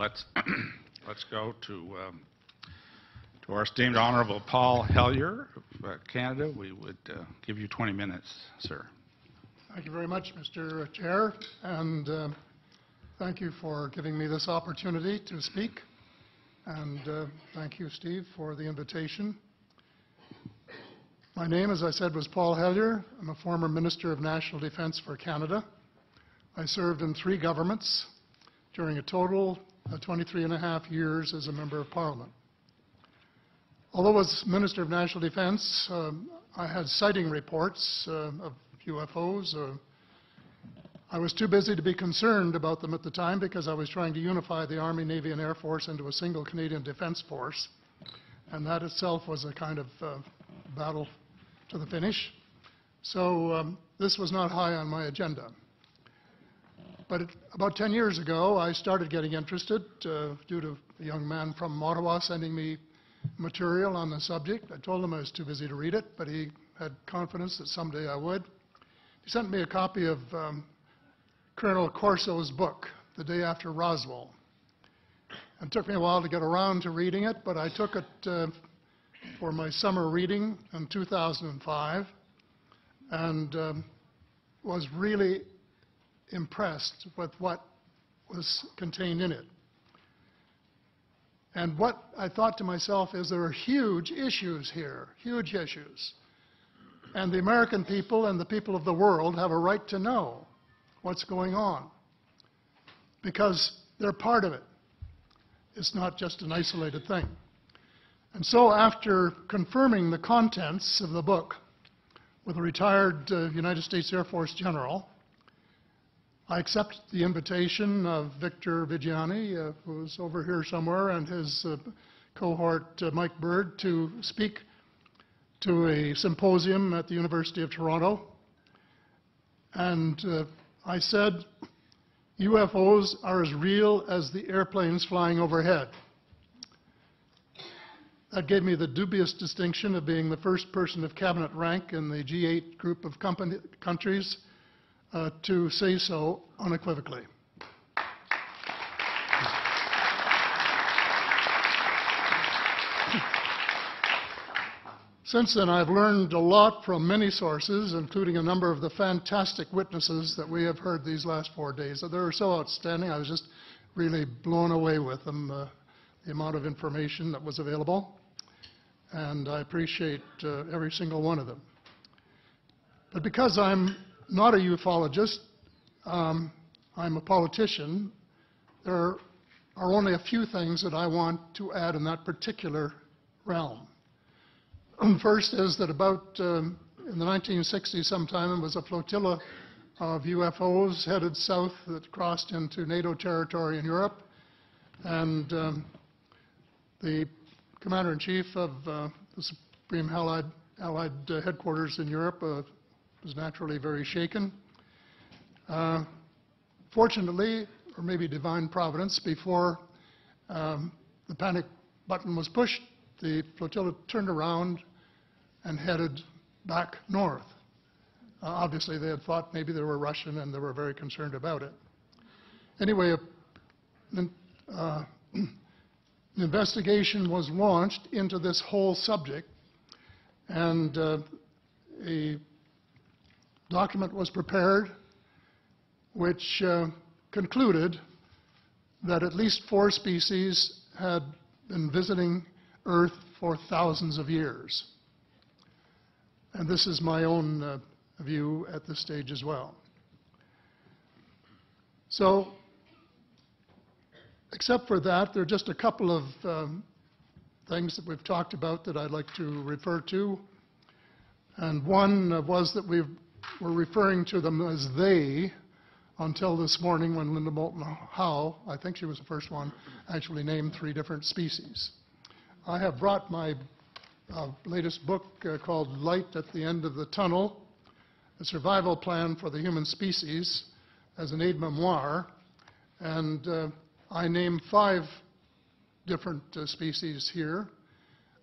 let's let's go to our esteemed Honorable Paul Hellyer of Canada. We would give you 20 minutes, sir. Thank you very much, Mr. Chair, and thank you for giving me this opportunity to speak. And thank you, Steve, for the invitation. My name, as I said, was Paul Hellyer. I'm a former Minister of National Defence for Canada. I served in 3 governments during a total of 23.5 years as a Member of Parliament. Although as Minister of National Defence, I had sighting reports of UFOs. I was too busy to be concerned about them at the time because I was trying to unify the Army, Navy and Air Force into a single Canadian Defence Force, and that itself was a kind of battle to the finish. So this was not high on my agenda. But about 10 years ago, I started getting interested due to a young man from Ottawa sending me material on the subject. I told him I was too busy to read it, but he had confidence that someday I would. He sent me a copy of Colonel Corso's book, The Day After Roswell. It took me a while to get around to reading it, but I took it for my summer reading in 2005 and was really impressed with what was contained in it. And what I thought to myself is there are huge issues here, huge issues. And the American people and the people of the world have a right to know what's going on because they're part of it. It's not just an isolated thing. And so after confirming the contents of the book with a retired United States Air Force general, I accepted the invitation of Victor Vigiani, who's over here somewhere, and his cohort, Mike Bird, to speak to a symposium at the University of Toronto. And I said, UFOs are as real as the airplanes flying overhead. That gave me the dubious distinction of being the first person of cabinet rank in the G8 group of countries to say so unequivocally. Since then, I've learned a lot from many sources, including a number of the fantastic witnesses that we have heard these last 4 days. They were so outstanding, I was just really blown away with them, the amount of information that was available. And I appreciate every single one of them. But because I'm not a ufologist, I'm a politician, there are only a few things that I want to add in that particular realm. First is that about in the 1960s sometime, it was a flotilla of UFOs headed south that crossed into NATO territory in Europe. And the Commander-in-Chief of the Supreme Allied Headquarters in Europe was naturally very shaken. Fortunately, or maybe divine providence, before the panic button was pushed, the flotilla turned around and headed back north. Obviously, they had thought maybe they were Russian and they were very concerned about it. Anyway, an investigation was launched into this whole subject, and a document was prepared which concluded that at least 4 species had been visiting Earth for thousands of years. And this is my own view at this stage as well. So, except for that, there are just a couple of things that we've talked about that I'd like to refer to. And one was that we were referring to them as they until this morning when Linda Moulton Howe, I think she was the first one, actually named 3 different species. I have brought my latest book called Light at the End of the Tunnel, A Survival Plan for the Human Species, as an aide-memoire, and I name 5 different species here.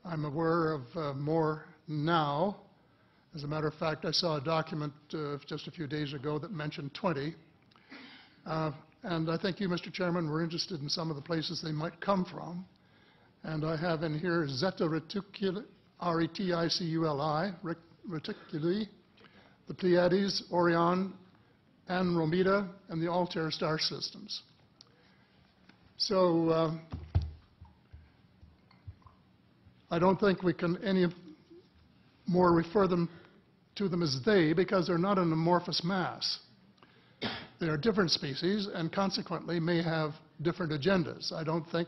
I'm aware of more now. As a matter of fact, I saw a document just a few days ago that mentioned 20. and I think you, Mr. Chairman, were interested in some of the places they might come from. And I have in here Zeta Reticuli, R-E-T-I-C-U-L-I, Reticuli, the Pleiades, Orion, Andromeda, and the Altair star systems. So I don't think we can any more refer to them as they, because they're not an amorphous mass. They are different species and consequently may have different agendas. I don't think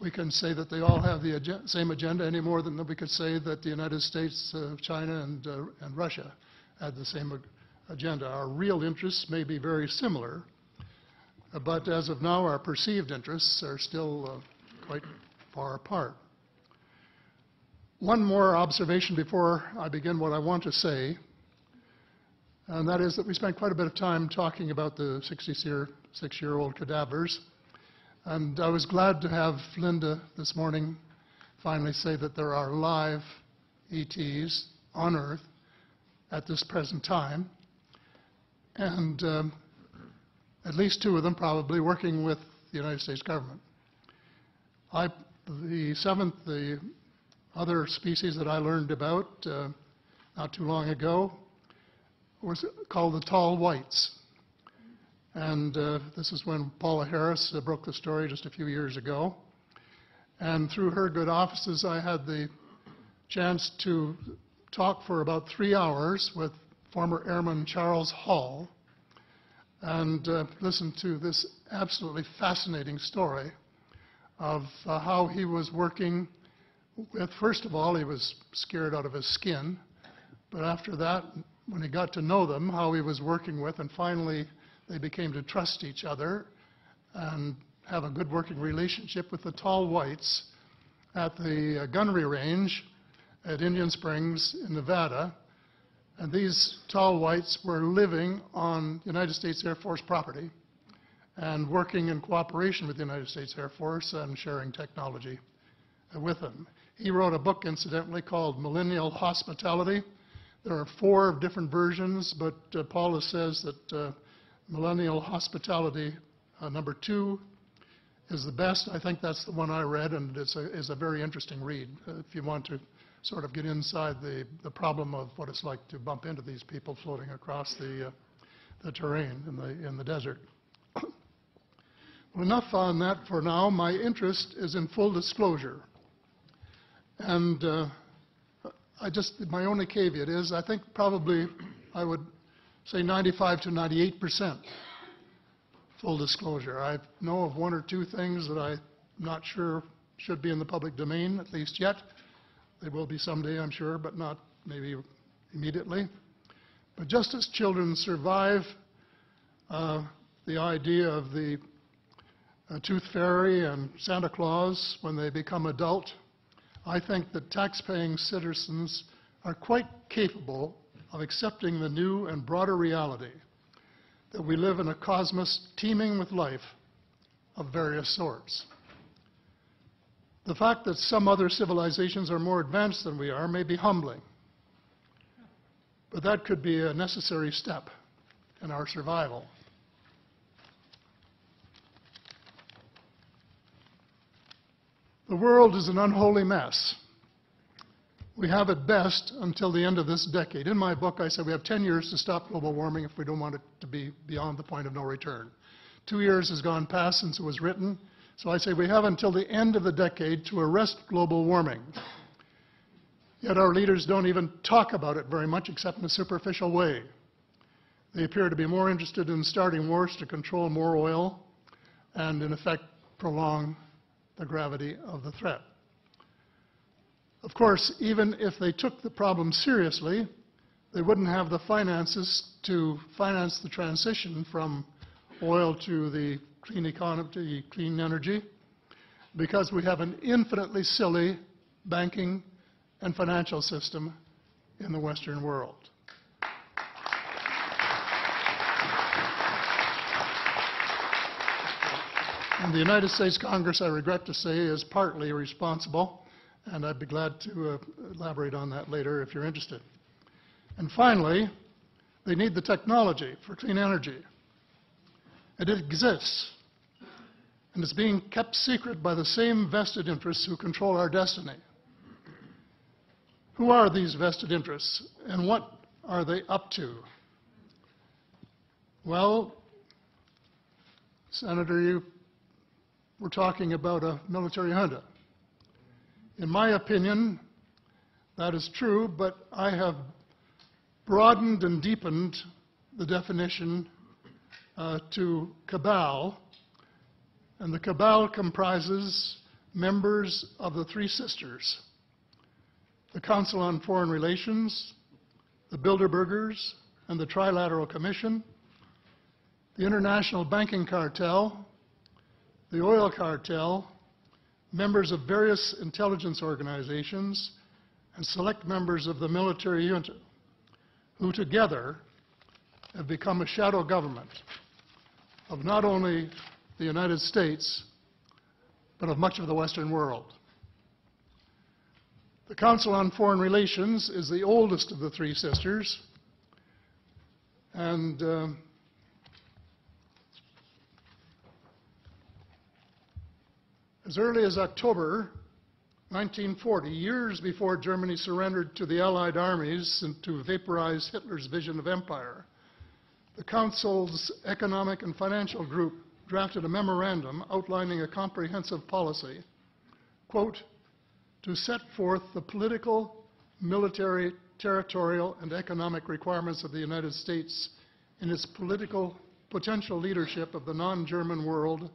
we can say that they all have the same agenda any more than we could say that the United States, China, and Russia had the same agenda. Our real interests may be very similar, but as of now, our perceived interests are still quite far apart. One more observation before I begin what I want to say, and that is that we spent quite a bit of time talking about the 66-year-old cadavers. And I was glad to have Linda this morning finally say that there are live ETs on Earth at this present time, and at least 2 of them probably working with the United States government. The other species that I learned about not too long ago was called the tall whites. And this is when Paula Harris broke the story just a few years ago. And through her good offices, I had the chance to talk for about 3 hours with former Airman Charles Hall and listen to this absolutely fascinating story of how he was working with, first of all, he was scared out of his skin, but after that, when he got to know them, how he was working with, and finally they became to trust each other and have a good working relationship with the tall whites at the gunnery range at Indian Springs in Nevada. And these tall whites were living on United States Air Force property and working in cooperation with the United States Air Force and sharing technology with them. He wrote a book, incidentally, called Millennial Hospitality. There are 4 different versions, but Paula says that Millennial Hospitality number 2 is the best. I think that's the one I read, and it's a very interesting read if you want to sort of get inside the problem of what it's like to bump into these people floating across the terrain in the desert. Well, enough on that for now. My interest is in full disclosure. And my only caveat is I think probably I would say 95 to 98% full disclosure. I know of 1 or 2 things that I'm not sure should be in the public domain, at least yet. They will be someday, I'm sure, but not maybe immediately. But just as children survive the idea of the Tooth Fairy and Santa Claus when they become adult, I think that tax-paying citizens are quite capable of accepting the new and broader reality that we live in a cosmos teeming with life of various sorts. The fact that some other civilizations are more advanced than we are may be humbling, but that could be a necessary step in our survival. The world is an unholy mess. We have at best until the end of this decade. In my book, I said we have 10 years to stop global warming if we don't want it to be beyond the point of no return. 2 years has gone past since it was written, so I say we have until the end of the decade to arrest global warming. Yet our leaders don't even talk about it very much except in a superficial way. They appear to be more interested in starting wars to control more oil and, in effect, prolong the gravity of the threat. Of course, even if they took the problem seriously, they wouldn't have the finances to finance the transition from oil to the clean economy, to clean energy, because we have an infinitely silly banking and financial system in the Western world. And the United States Congress, I regret to say, is partly responsible, and I'd be glad to elaborate on that later if you're interested. And finally, they need the technology for clean energy. And it exists, and it's being kept secret by the same vested interests who control our destiny. Who are these vested interests, and what are they up to? Well, Senator, you were talking about a military junta. In my opinion, that is true, but I have broadened and deepened the definition to cabal, and the cabal comprises members of the Three Sisters: the Council on Foreign Relations, the Bilderbergers, and the Trilateral Commission, the International Banking Cartel, the Oil Cartel, members of various intelligence organizations, and select members of the military junta, who together have become a shadow government of not only the United States, but of much of the Western world. The Council on Foreign Relations is the oldest of the Three Sisters, and as early as October 1940, years before Germany surrendered to the Allied armies and to vaporize Hitler's vision of empire, the Council's Economic and Financial Group drafted a memorandum outlining a comprehensive policy, quote, to set forth the political, military, territorial, and economic requirements of the United States in its political potential leadership of the non-German world,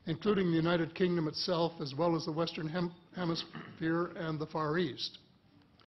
including the United Kingdom itself, as well as the Western Hemisphere and the Far East.